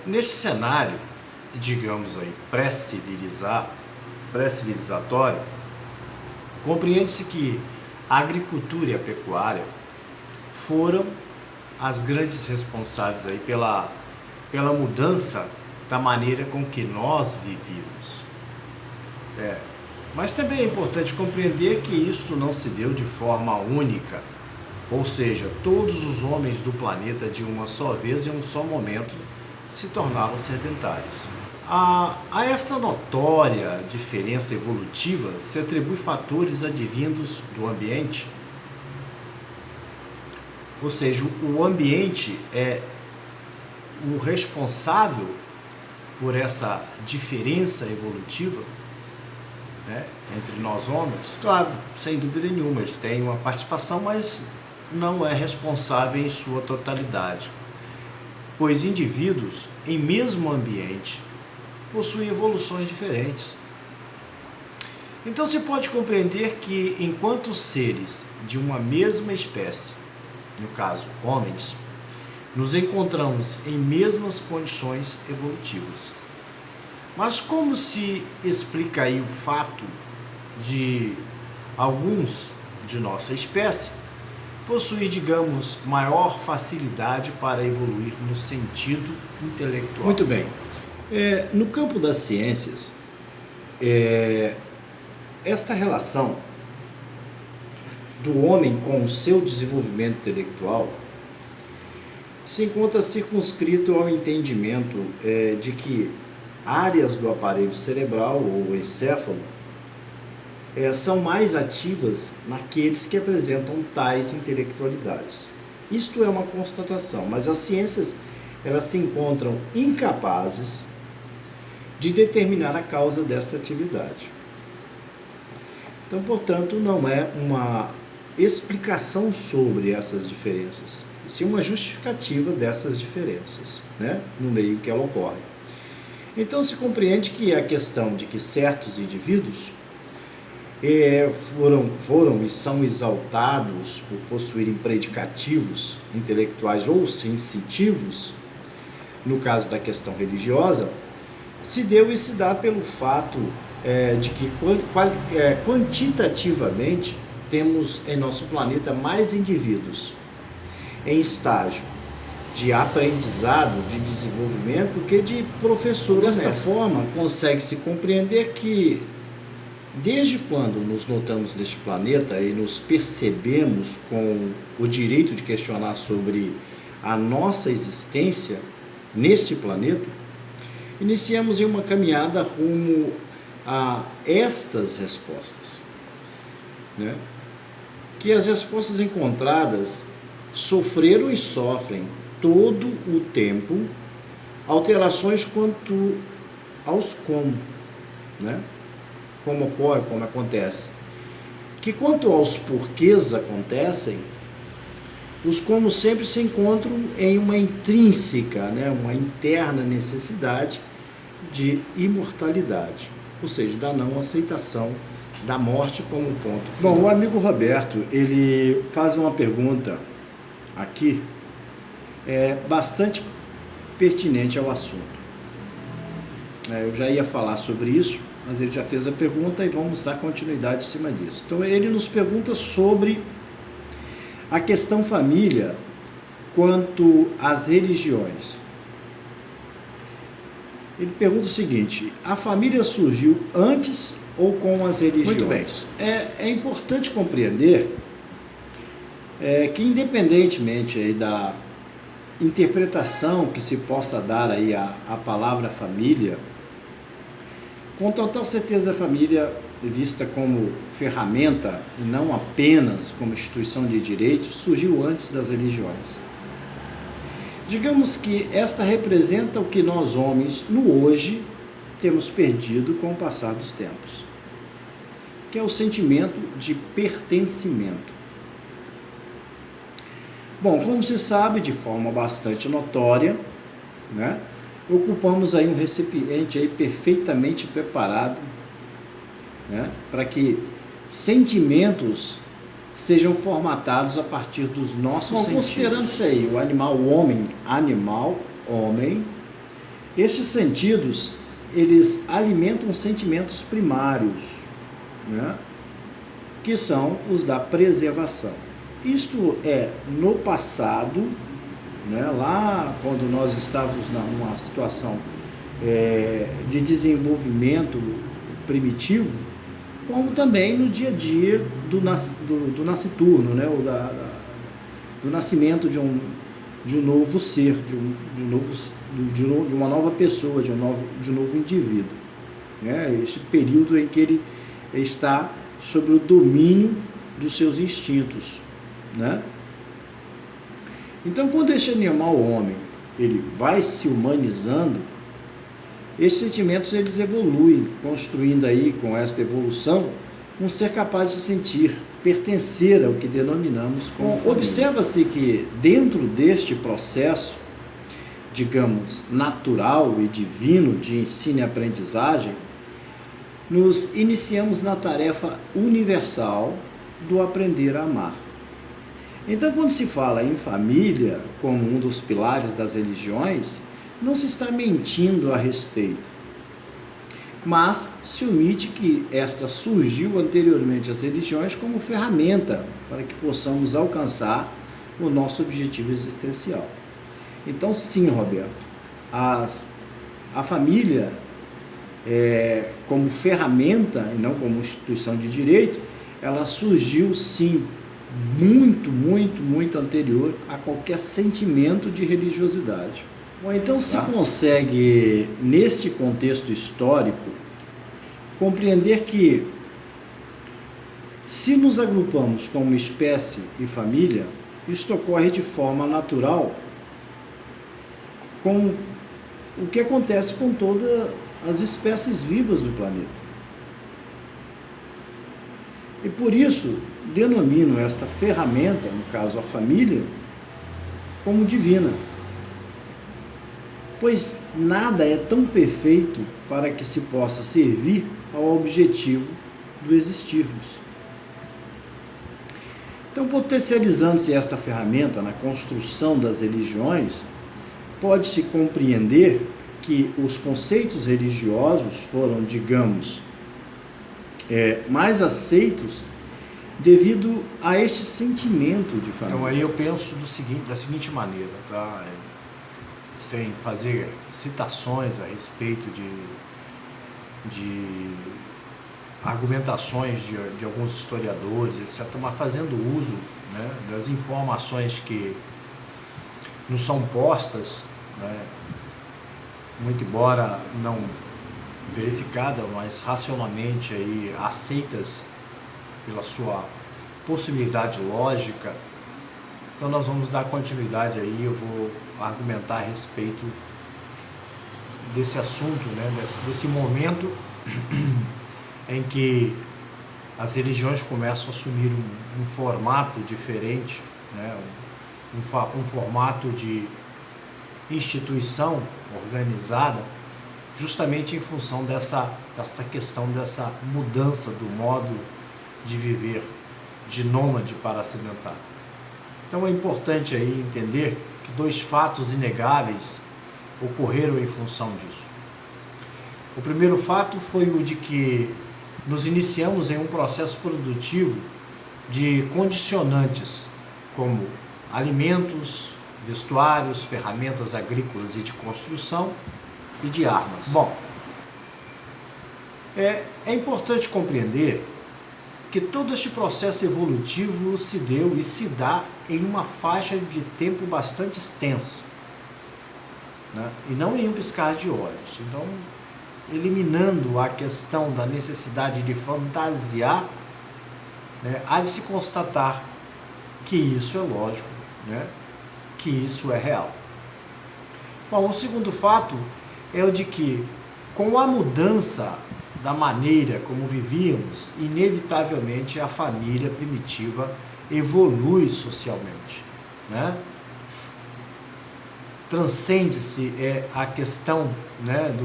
Neste cenário, digamos aí, pré-civilizatório, compreende-se que a agricultura e a pecuária foram as grandes responsáveis aí pela mudança da maneira com que nós vivíamos. Mas também é importante compreender que isso não se deu de forma única, ou seja, todos os homens do planeta de uma só vez, em um só momento, se tornaram sedentários. A esta notória diferença evolutiva se atribui fatores advindos do ambiente, ou seja, o ambiente é o responsável por essa diferença evolutiva, né, entre nós homens. Claro, sem dúvida nenhuma, eles têm uma participação, mas não é responsável em sua totalidade, pois indivíduos em mesmo ambiente possuem evoluções diferentes. Então se pode compreender que enquanto seres de uma mesma espécie, no caso homens, nos encontramos em mesmas condições evolutivas. Mas como se explica aí o fato de alguns de nossa espécie possuir, digamos, maior facilidade para evoluir no sentido intelectual? Muito bem. No campo das ciências, esta relação do homem com o seu desenvolvimento intelectual se encontra circunscrito ao entendimento de que áreas do aparelho cerebral ou encéfalo são mais ativas naqueles que apresentam tais intelectualidades. Isto é uma constatação, mas as ciências elas se encontram incapazes de determinar a causa desta atividade. Então, portanto, não é uma explicação sobre essas diferenças, sim uma justificativa dessas diferenças, né, no meio que ela ocorre. Então se compreende que a questão de que certos indivíduos foram e são exaltados por possuírem predicativos intelectuais ou sensitivos, no caso da questão religiosa, se deu e se dá pelo fato de que quantitativamente temos em nosso planeta mais indivíduos em estágio de aprendizado, de desenvolvimento, que de professor. Desta forma, consegue-se compreender que, desde quando nos notamos neste planeta e nos percebemos com o direito de questionar sobre a nossa existência neste planeta, iniciamos em uma caminhada rumo a estas respostas, né? Que as respostas encontradas sofreram e sofrem todo o tempo alterações quanto aos como, né? Como ocorre, como acontece. Que quanto aos porquês acontecem, os como sempre se encontram em uma intrínseca, né? Uma interna necessidade de imortalidade, ou seja, da não aceitação da morte como ponto final. Bom, o amigo Roberto, ele faz uma pergunta aqui bastante pertinente ao assunto. Eu já ia falar sobre isso, mas ele já fez a pergunta e vamos dar continuidade em cima disso. Então ele nos pergunta sobre a questão família quanto às religiões. Ele pergunta o seguinte: a família surgiu antes ou com as religiões? Muito bem. É importante compreender que, independentemente aí da interpretação que se possa dar aí a palavra família, com total certeza a família vista como ferramenta e não apenas como instituição de direitos surgiu antes das religiões. Digamos que esta representa o que nós homens no hoje temos perdido com o passar dos tempos, que é o sentimento de pertencimento. Bom, como se sabe, de forma bastante notória, né, ocupamos aí um recipiente aí perfeitamente preparado, né, para que sentimentos sejam formatados a partir dos nossos sentidos. Considerando-se aí o animal, o homem animal, homem, estes sentidos, eles alimentam sentimentos primários, né? Que são os da preservação. Isto é, no passado, né, lá quando nós estávamos numa situação de desenvolvimento primitivo, como também no dia a dia do nasciturno, né, do nascimento de um novo ser, de uma nova pessoa, de um novo indivíduo. Né, este período em que ele está sob o domínio dos seus instintos. Né? Então, quando este animal homem ele vai se humanizando, esses sentimentos eles evoluem, construindo aí com esta evolução um ser capaz de sentir, pertencer ao que denominamos como família. Observa-se que dentro deste processo, digamos, natural e divino de ensino e aprendizagem, nos iniciamos na tarefa universal do aprender a amar. Então, quando se fala em família como um dos pilares das religiões, não se está mentindo a respeito, mas se omite que esta surgiu anteriormente às religiões como ferramenta para que possamos alcançar o nosso objetivo existencial. Então, sim, Roberto, a família como ferramenta e não como instituição de direito, ela surgiu sim muito anterior a qualquer sentimento de religiosidade. Bom, então se consegue, neste contexto histórico, compreender que se nos agrupamos como espécie e família, isto ocorre de forma natural com o que acontece com todas as espécies vivas do planeta. E por isso, denomino esta ferramenta, no caso a família, como divina. Pois nada é tão perfeito para que se possa servir ao objetivo do existirmos. Então, potencializando-se esta ferramenta na construção das religiões, pode-se compreender que os conceitos religiosos foram, digamos, mais aceitos devido a este sentimento de família. Então aí eu penso da seguinte maneira, tá? Sem fazer citações a respeito de argumentações de alguns historiadores, etc., mas fazendo uso, né, das informações que nos são postas, né, muito embora não verificada, mas racionalmente aí aceitas pela sua possibilidade lógica. Então nós vamos dar continuidade aí, eu vou argumentar a respeito desse assunto, né, desse momento em que as religiões começam a assumir um formato diferente, né, um formato de instituição organizada, justamente em função dessa questão, dessa mudança do modo de viver de nômade para sedentário. Então é importante aí entender que dois fatos inegáveis ocorreram em função disso. O primeiro fato foi o de que nos iniciamos em um processo produtivo de condicionantes como alimentos, vestuários, ferramentas agrícolas e de construção e de armas. Bom, é importante compreender que todo este processo evolutivo se deu e se dá em uma faixa de tempo bastante extensa, né? E não em um piscar de olhos. Então, eliminando a questão da necessidade de fantasiar, né, há de se constatar que isso é lógico, né, que isso é real. Bom, o segundo fato é o de que, com a mudança da maneira como vivíamos, inevitavelmente a família primitiva evolui socialmente, né? Transcende-se a questão, né,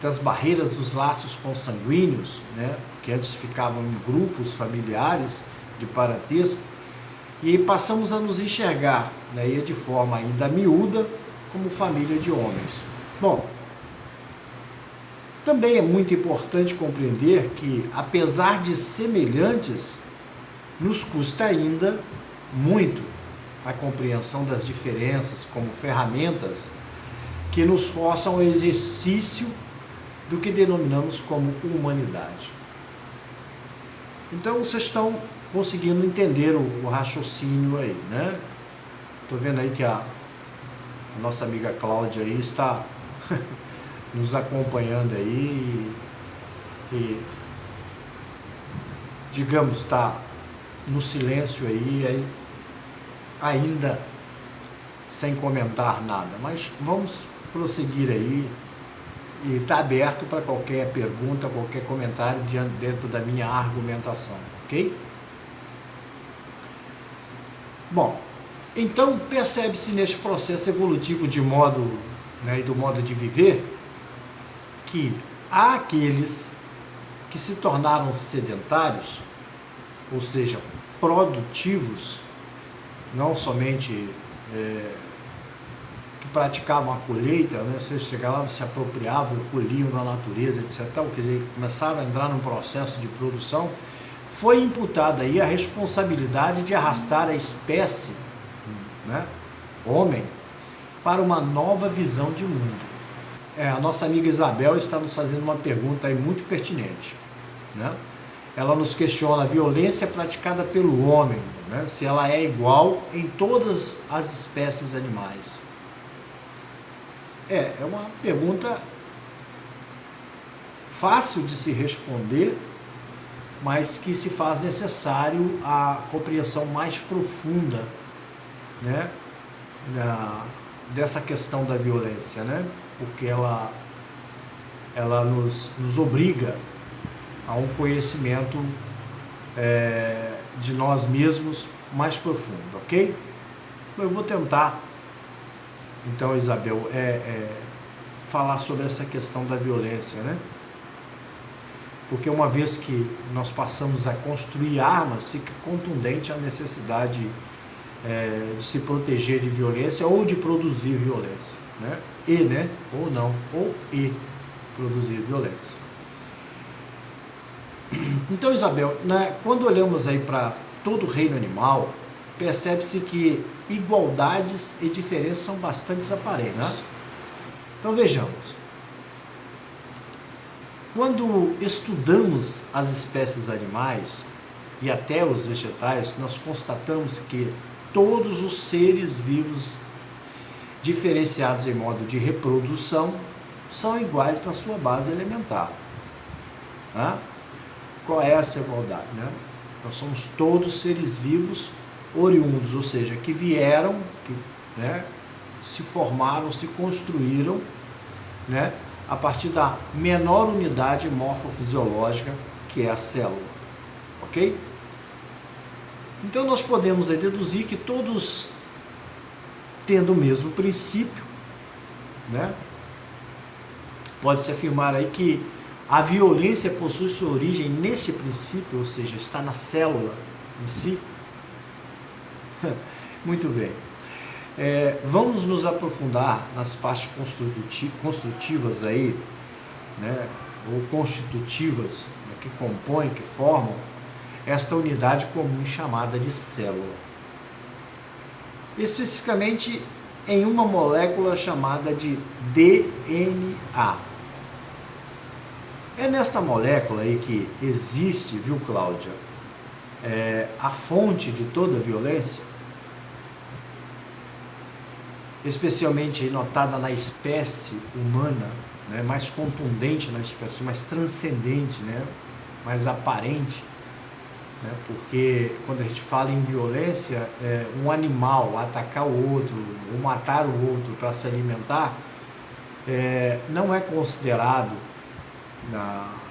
das barreiras dos laços consanguíneos, né, que antes ficavam em grupos familiares de parentesco, e passamos a nos enxergar, né, de forma ainda miúda, como família de homens. Bom, também é muito importante compreender que, apesar de semelhantes, nos custa ainda muito a compreensão das diferenças como ferramentas que nos forçam ao exercício do que denominamos como humanidade. Então, vocês estão conseguindo entender o raciocínio aí, né? Estou vendo aí que a nossa amiga Cláudia aí está nos acompanhando aí e digamos, está no silêncio aí, ainda sem comentar nada, mas vamos prosseguir aí e está aberto para qualquer pergunta, qualquer comentário dentro da minha argumentação, ok? Bom, então percebe-se neste processo evolutivo de modo, né, e do modo de viver, que há aqueles que se tornaram sedentários, ou seja, produtivos, não somente que praticavam a colheita, né? Você chegavam lá, se apropriavam, colhiam da natureza, etc. Quer dizer, começaram a entrar num processo de produção, foi imputada aí a responsabilidade de arrastar a espécie, né, homem, para uma nova visão de mundo. A nossa amiga Isabel está nos fazendo uma pergunta aí muito pertinente, né? Ela nos questiona a violência praticada pelo homem, né, se ela é igual em todas as espécies animais. É uma pergunta fácil de se responder, mas que se faz necessário a compreensão mais profunda, né, dessa questão da violência, né, porque ela nos obriga a um conhecimento de nós mesmos mais profundo, ok? Eu vou tentar, então, Isabel, falar sobre essa questão da violência, né? Porque uma vez que nós passamos a construir armas, fica contundente a necessidade de se proteger de violência ou de produzir violência, né? Ou não, ou produzir violência. Então, Isabel, né, quando olhamos aí para todo o reino animal, percebe-se que igualdades e diferenças são bastante aparentes. Né? Então, vejamos. Quando estudamos as espécies animais e até os vegetais, nós constatamos que todos os seres vivos diferenciados em modo de reprodução são iguais na sua base elementar. Né? Qual é essa igualdade? Né? Nós somos todos seres vivos oriundos, ou seja, que vieram, né, se formaram, se construíram, né, a partir da menor unidade morfofisiológica, que é a célula. Ok? Então nós podemos aí deduzir que todos tendo o mesmo princípio, né, pode-se afirmar aí que a violência possui sua origem neste princípio, ou seja, está na célula em si. Muito bem. Vamos nos aprofundar nas partes construtivas aí, né, ou constitutivas, né, que compõem, que formam esta unidade comum chamada de célula. Especificamente em uma molécula chamada de DNA. É nesta molécula aí que existe, viu, Cláudia, a fonte de toda a violência, especialmente notada na espécie humana, né, mais contundente na espécie, mais transcendente, né, mais aparente, né, porque quando a gente fala em violência, um animal atacar o outro, ou matar o outro para se alimentar, não é considerado,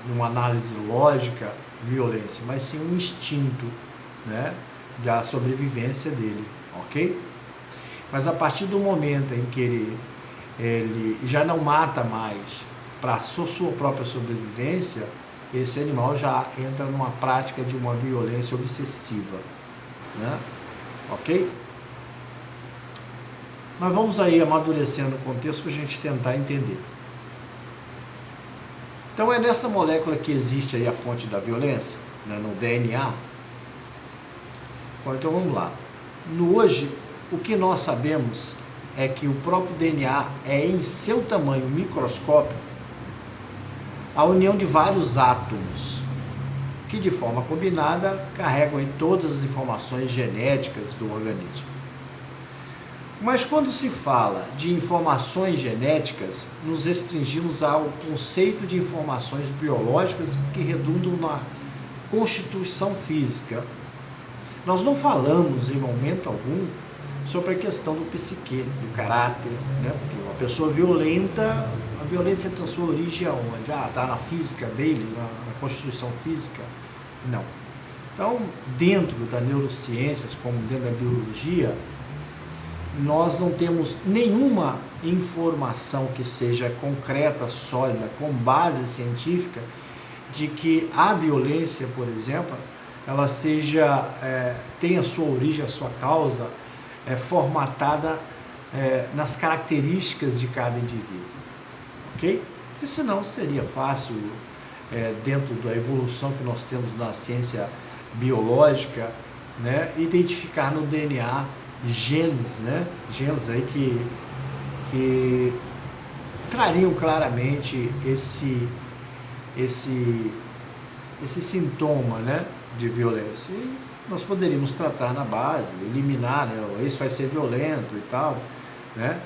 numa análise lógica, violência, mas sim um instinto, né, da sobrevivência dele, ok? Mas a partir do momento em que ele já não mata mais para sua própria sobrevivência, esse animal já entra numa prática de uma violência obsessiva, né? Ok? Mas vamos aí amadurecendo o contexto para a gente tentar entender. Então é nessa molécula que existe aí a fonte da violência, né, no DNA. Bom, então vamos lá. Hoje, o que nós sabemos é que o próprio DNA é, em seu tamanho microscópico, a união de vários átomos, que de forma combinada carregam aí todas as informações genéticas do organismo. Mas quando se fala de informações genéticas, nos restringimos ao conceito de informações biológicas que redundam na constituição física. Nós não falamos em momento algum sobre a questão do psique, do caráter, né? Porque uma pessoa violenta, a violência tem a sua origem aonde? Está na física dele, na constituição física? Não. Então, dentro da neurociências, como dentro da biologia, nós não temos nenhuma informação que seja concreta, sólida, com base científica, de que a violência, por exemplo, ela tenha a sua origem, a sua causa formatada nas características de cada indivíduo, ok? Porque senão seria fácil, dentro da evolução que nós temos na ciência biológica, né, identificar no DNA genes, né? Genes aí que trariam claramente esse sintoma, né, de violência. E nós poderíamos tratar na base, eliminar, né? Esse vai ser violento e tal, né?